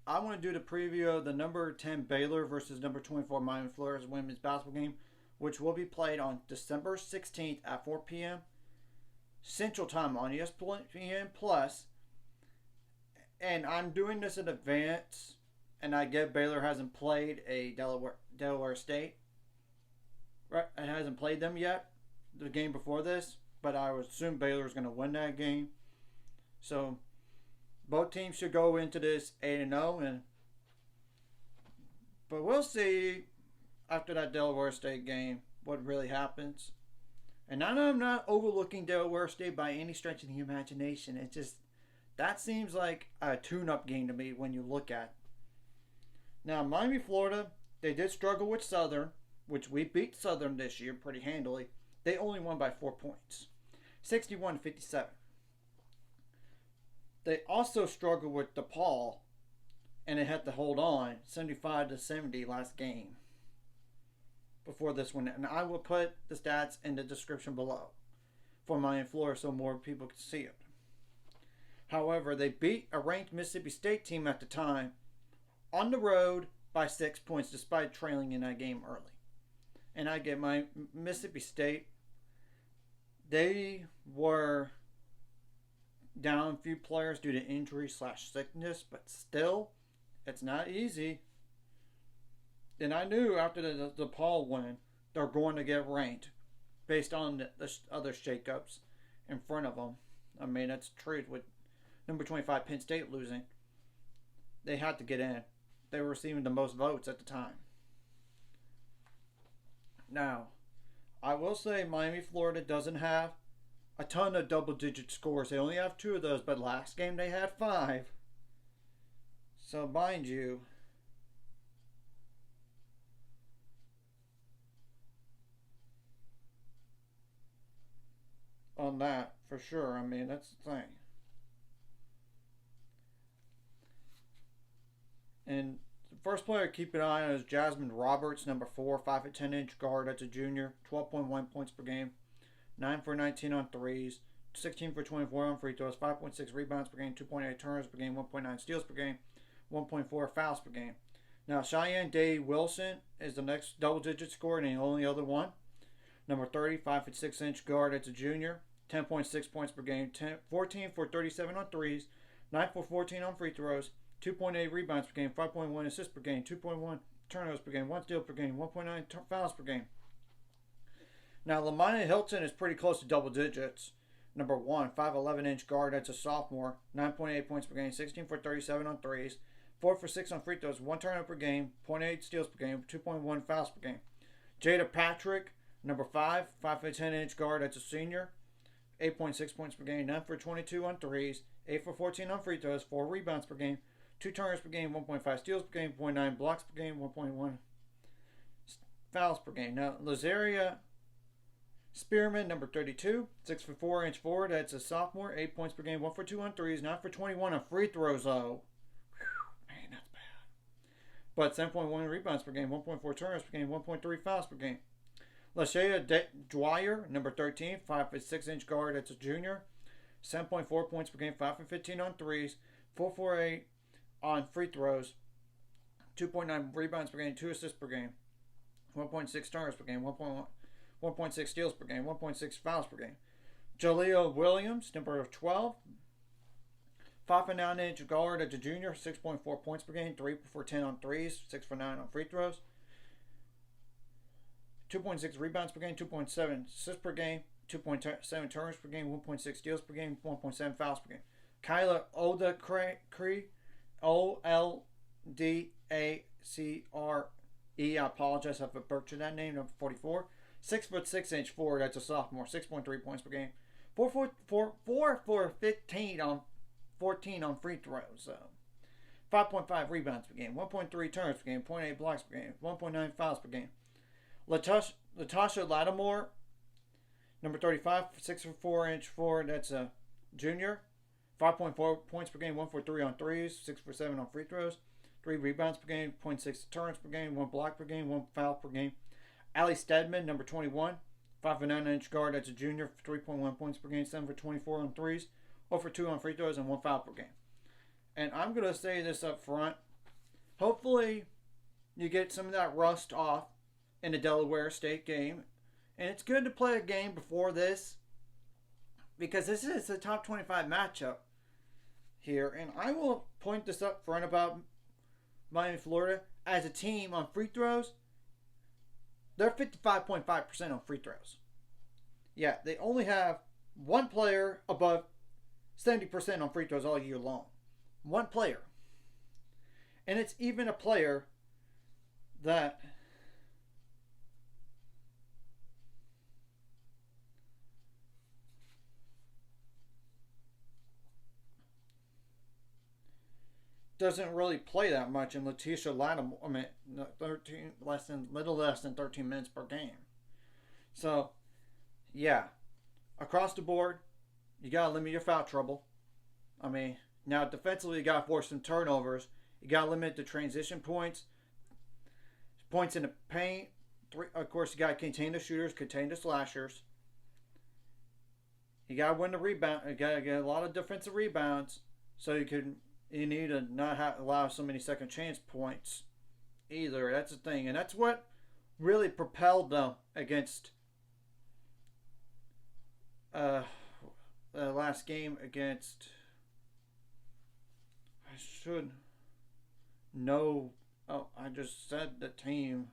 I want to do the preview of the number 10 Baylor versus number 24 Miami Flores women's basketball game, which will be played on December 16th at 4 p.m. Central Time on ESPN Plus. And I'm doing this in advance, and I get Baylor hasn't played a Delaware State. Right, it hasn't played them yet, the game before this, but I would assume Baylor is going to win that game. So both teams should go into this 8-0, but we'll see after that Delaware State game what really happens. And I'm not overlooking Delaware State by any stretch of the imagination. It just that seems like a tune-up game to me when you look at it. Now, Miami, Florida, they did struggle with Southern, which we beat Southern this year pretty handily. They only won by 4 points, 61-57. They also struggled with DePaul, and they had to hold on 75-70 last game before this one. And I will put the stats in the description below for Miami, Florida, so more people can see it. However, they beat a ranked Mississippi State team at the time on the road by 6 points, despite trailing in that game early. And I get my Mississippi State. They were down a few players due to injury/sickness, but still, it's not easy. And I knew after the DePaul win, they're going to get ranked based on the other shakeups in front of them. I mean, that's true with number 25 Penn State losing. They had to get in. They were receiving the most votes at the time. Now, I will say Miami, Florida doesn't have a ton of double-digit scores. They only have 2 of those, but last game they had 5. So, mind you, on that, for sure. I mean, that's the thing. And the first player to keep an eye on is Jasmine Roberts, number 4, 5'10" guard. That's a junior. 12.1 points per game. 9 for 19 on threes. 16 for 24 on free throws. 5.6 rebounds per game. 2.8 turnovers per game. 1.9 steals per game. 1.4 fouls per game. Now, Cheyenne Day Wilson is the next double-digit scorer and the only other one. Number 30, 5'6" guard. That's a junior. 10.6 points per game. 14 for 37 on threes. 9 for 14 on free throws. 2.8 rebounds per game, 5.1 assists per game, 2.1 turnovers per game, 1 steal per game, 1.9 fouls per game. Now, Lamina Hilton is pretty close to double digits. Number 1, 5'11" guard, that's a sophomore, 9.8 points per game, 16 for 37 on threes, 4 for 6 on free throws, 1 turnover per game, 0.8 steals per game, 2.1 fouls per game. Jada Patrick, number 5, 5'10" guard, that's a senior, 8.6 points per game, 9 for 22 on threes, 8 for 14 on free throws, 4 rebounds per game, 2 turnovers per game, 1.5 steals per game, 0.9 blocks per game, 1.1 fouls per game. Now, Lazaria Spearman, number 32, 6 for 4 inch forward. That's a sophomore, 8 points per game, 1 for 2 on threes, 9 for 21 on free throws, though. Whew, man, that's bad. But 7.1 rebounds per game, 1.4 turnovers per game, 1.3 fouls per game. Lashea Dwyer, number 13, 5'6" guard. That's a junior, 7.4 points per game, 5 for 15 on threes, 4 for 8 on free throws, 2.9 rebounds per game, 2 assists per game, 1.6 turnovers per game, 1.6 steals per game, 1.6 fouls per game. Jaleel Williams, number 12, 5'9" guard as a junior, 6.4 points per game, 3 for 10 on threes, 6 for 9 on free throws, 2.6 rebounds per game, 2.7 assists per game, 2.7 turnovers per game, 1.6 steals per game, 1.7 fouls per game. Kyla Oldacre, Oldacre. I apologize if I butchered that name. Number 44, 6'6" forward. That's a sophomore. 6.3 points per game. 4 for 15 on 14 on free throws. 5.5 rebounds per game. 1.3 turnovers per game. 0.8 blocks per game. 1.9 fouls per game. Latasha Lattimore, number 35, 6 for 4 inch forward. That's a junior. 5.4 points per game, 1 for 3 on threes, 6 for 7 on free throws, 3 rebounds per game, 0.6 turns per game, 1 block per game, 1 foul per game. Allie Stedman, number 21, 5'9" guard, that's a junior, 3.1 points per game, 7 for 24 on threes, 0 for 2 on free throws, and 1 foul per game. And I'm going to say this up front, hopefully you get some of that rust off in the Delaware State game. And it's good to play a game before this because this is a top 25 matchup here. And I will point this up front about Miami, Florida. As a team on free throws, they're 55.5% on free throws. Yeah, they only have one player above 70% on free throws all year long. One player. And it's even a player that doesn't really play that much, and Letitia Lattimore, I mean, little less than 13 minutes per game. So, yeah, across the board, you gotta limit your foul trouble. I mean, now defensively, you gotta force some turnovers. You gotta limit the transition points, points in the paint. Of course, you gotta contain the shooters, contain the slashers. You gotta win the rebound. You gotta get a lot of defensive rebounds, so you need to not allow so many second chance points either. That's the thing. And that's what really propelled them against the last game against, I should know, I just said the team,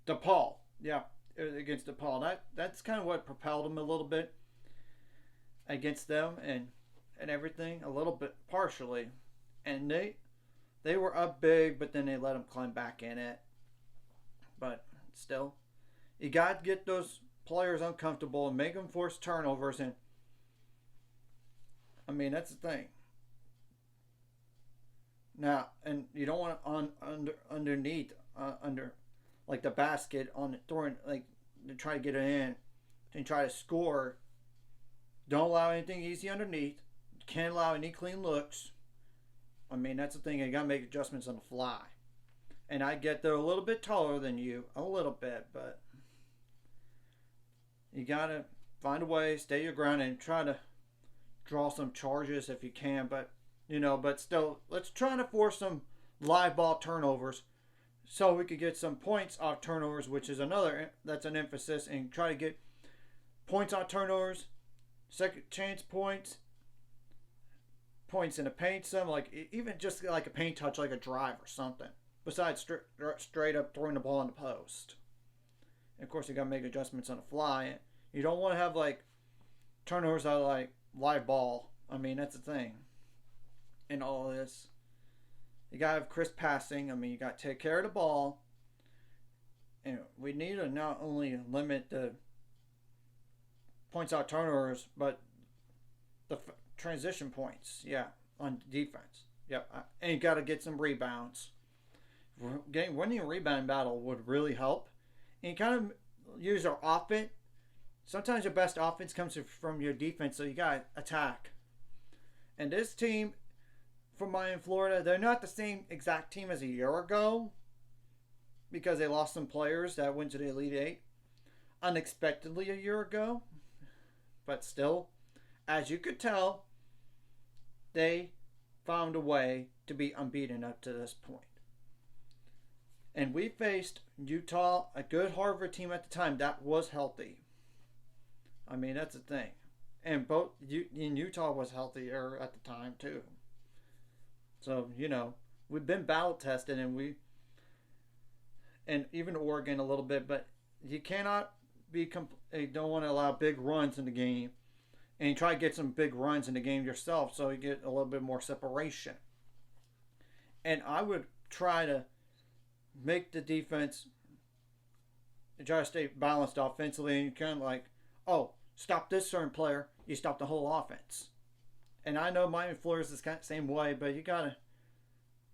DePaul. Yeah, against DePaul. That's kind of what propelled them a little bit against them and everything, a little bit partially. And they were up big, but then they let them climb back in it. But still, you got to get those players uncomfortable and make them force turnovers. And I mean, that's the thing. Now, and you don't want underneath under like the basket on throwing, like, to try to get it in and try to score. Don't allow anything easy underneath. Can't allow any clean looks. I mean, that's the thing. You gotta make adjustments on the fly. And I get they're a little bit taller than you, a little bit, but you gotta find a way, stay your ground, and try to draw some charges if you can. But but still, let's try to force some live ball turnovers, so we could get some points off turnovers, which is that's an emphasis, and try to get points on turnovers, second chance points in the paint, some like even just like a paint touch, like a drive or something. Besides straight up throwing the ball in the post. And of course, you got to make adjustments on the fly. You don't want to have like turnovers out of like live ball. I mean, that's the thing. In all of this, you got to have crisp passing. I mean, you got to take care of the ball. And we need to not only limit the points out turnovers, but the transition points, on defense. And you got to get some rebounds. Winning a rebound battle would really help. And you kind of use our offense. Sometimes your best offense comes from your defense, so you got to attack. And this team from Miami, Florida, they're not the same exact team as a year ago because they lost some players that went to the Elite Eight unexpectedly a year ago. But still, as you could tell, they found a way to be unbeaten up to this point. And we faced Utah, a good Harvard team at the time that was healthy. I mean, that's the thing. And Utah was healthier at the time too. So, we've been battle tested, and even Oregon a little bit, but you cannot you don't want to allow big runs in the game. And you try to get some big runs in the game yourself so you get a little bit more separation. And I would try to make the defense, try to stay balanced offensively, and kind of like, stop this certain player, you stop the whole offense. And I know Miami Florida is the same way, but you got to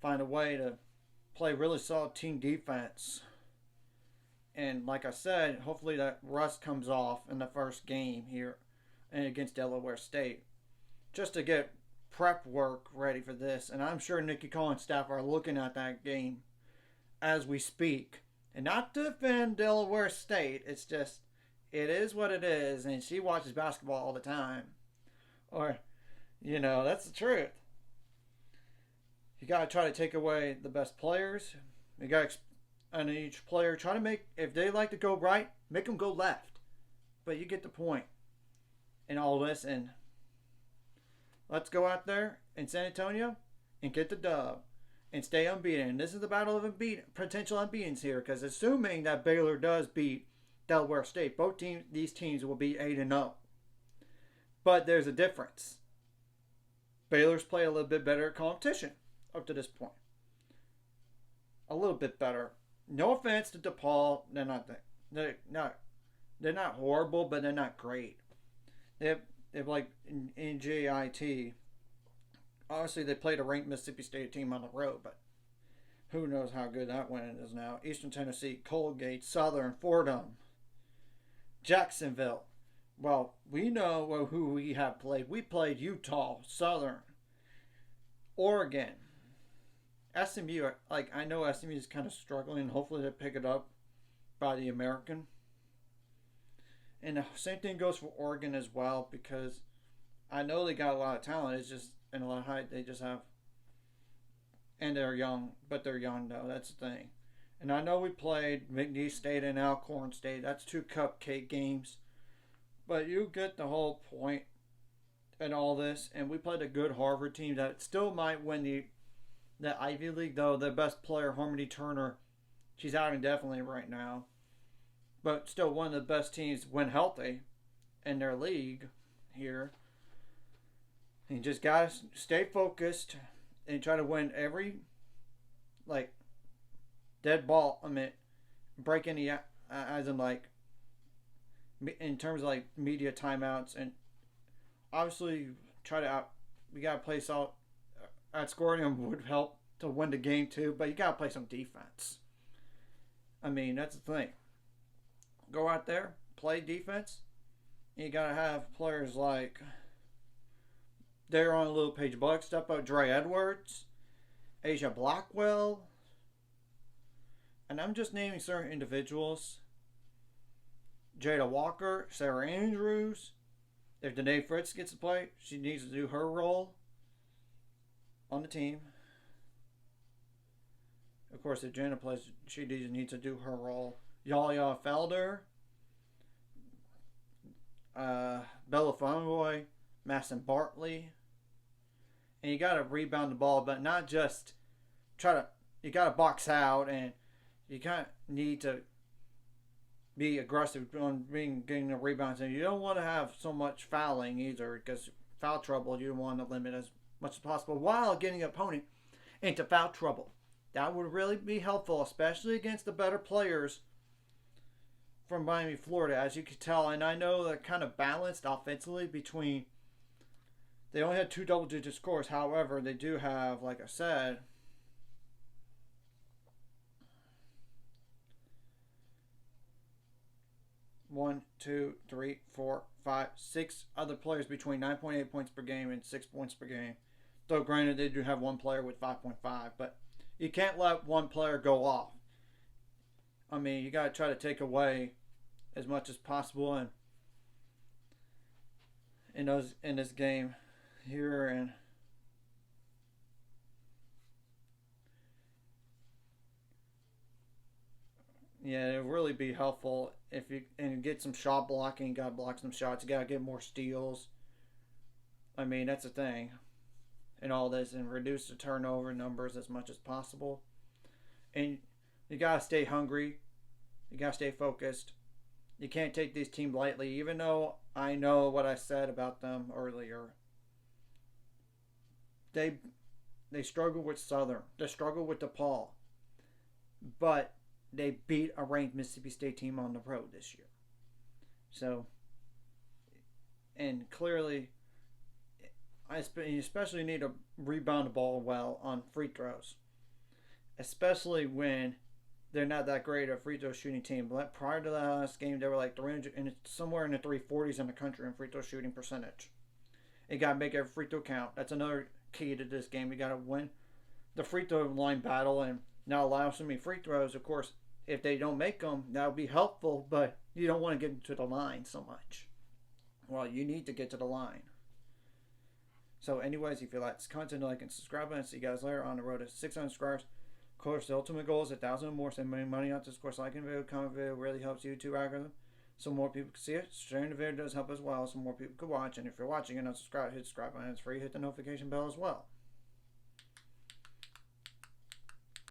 find a way to play really solid team defense. And like I said, hopefully that rust comes off in the first game here and against Delaware State, just to get prep work ready for this. And I'm sure Nikki Collins' staff are looking at that game as we speak. And not to defend Delaware State, it's just, it is what it is, and she watches basketball all the time. Or, that's the truth. You got to try to take away the best players. You got to, and each player try to make, if they like to go right, make them go left. But you get the point in all this, and let's go out there in San Antonio and get the dub and stay unbeaten. And this is the battle of potential unbeatens here, because assuming that Baylor does beat Delaware State, these teams will be 8-0. But there's a difference. Baylor's played a little bit better competition up to this point. A little bit better. No offense to DePaul, they're not horrible, but they're not great. They're like in JIT. Obviously, they played a ranked Mississippi State team on the road, but who knows how good that win is now. Eastern Tennessee, Colgate, Southern, Fordham, Jacksonville. Well, we know who we have played. We played Utah, Southern, Oregon, SMU. I know SMU is kind of struggling. Hopefully they pick it up by the American. And the same thing goes for Oregon as well, because I know they got a lot of talent. It's just in a lot of height they just have, and they're young, but they're young though. That's the thing. And I know we played McNeese State and Alcorn State. That's 2 cupcake games, but you get the whole point in all this. And we played a good Harvard team that still might win the Ivy League, though. The best player, Harmony Turner, she's out indefinitely right now, but still one of the best teams when healthy in their league here. And you just gotta stay focused and try to win every dead ball. Break any as in in terms of media timeouts, and obviously we gotta play out. Outscoring would help to win the game too, but you gotta play some defense. That's the thing. Go out there, play defense. And you gotta have players like they're on a little page Buck, step up, Dre Edwards, Asia Blackwell, and I'm just naming certain individuals. Jada Walker, Sarah Andrews. If Danae Fritz gets to play, she needs to do her role on the team. Of course, if Jana plays, she needs to do her role. Yaya Felder, Bella Fonroy, Masson Bartley. And you got to rebound the ball, but not just you got to box out, and you kind of need to be aggressive on getting the rebounds. And you don't want to have so much fouling either, because foul trouble, you want to limit as much as possible while getting an opponent into foul trouble. That would really be helpful, especially against the better players from Miami, Florida, as you can tell. And I know they're kind of balanced offensively between. They only had 2 double-digit scores. However, they do have, like I said, one, two, three, four, 5, 6 other players between 9.8 points per game and 6 points per game. Though, granted, they do have one player with 5.5, but you can't let one player go off. You got to try to take away as much as possible, and in this game here, and yeah, it would really be helpful if you get some shot blocking. You got to block some shots. You got to get more steals. That's the thing in all this, and reduce the turnover numbers as much as possible. And you got to stay hungry. You got to stay focused. You can't take these teams lightly, even though I know what I said about them earlier. They struggle with Southern. They struggle with DePaul. But they beat a ranked Mississippi State team on the road this year. So, and clearly, you especially need to rebound the ball well on free throws. Especially when they're not that great a free throw shooting team. But prior to the last game, they were 300 and somewhere in the 340s in the country in free throw shooting percentage. You got to make every free throw count. That's another key to this game. You got to win the free throw line battle and not allow so many free throws. Of course, if they don't make them, that would be helpful, but you don't want to get to the line so much. Well, you need to get to the line. So, anyways, if you like this content, like and subscribe, and see you guys later on the road to 600 subscribers. Of course, the ultimate goal is 1,000 or more. Send money out to this course. Liking the video, comment the video really helps YouTube algorithm, so more people can see it. Sharing the video does help as well, so more people can watch. And if you're watching and not subscribed, hit the subscribe button. It's free. Hit the notification bell as well.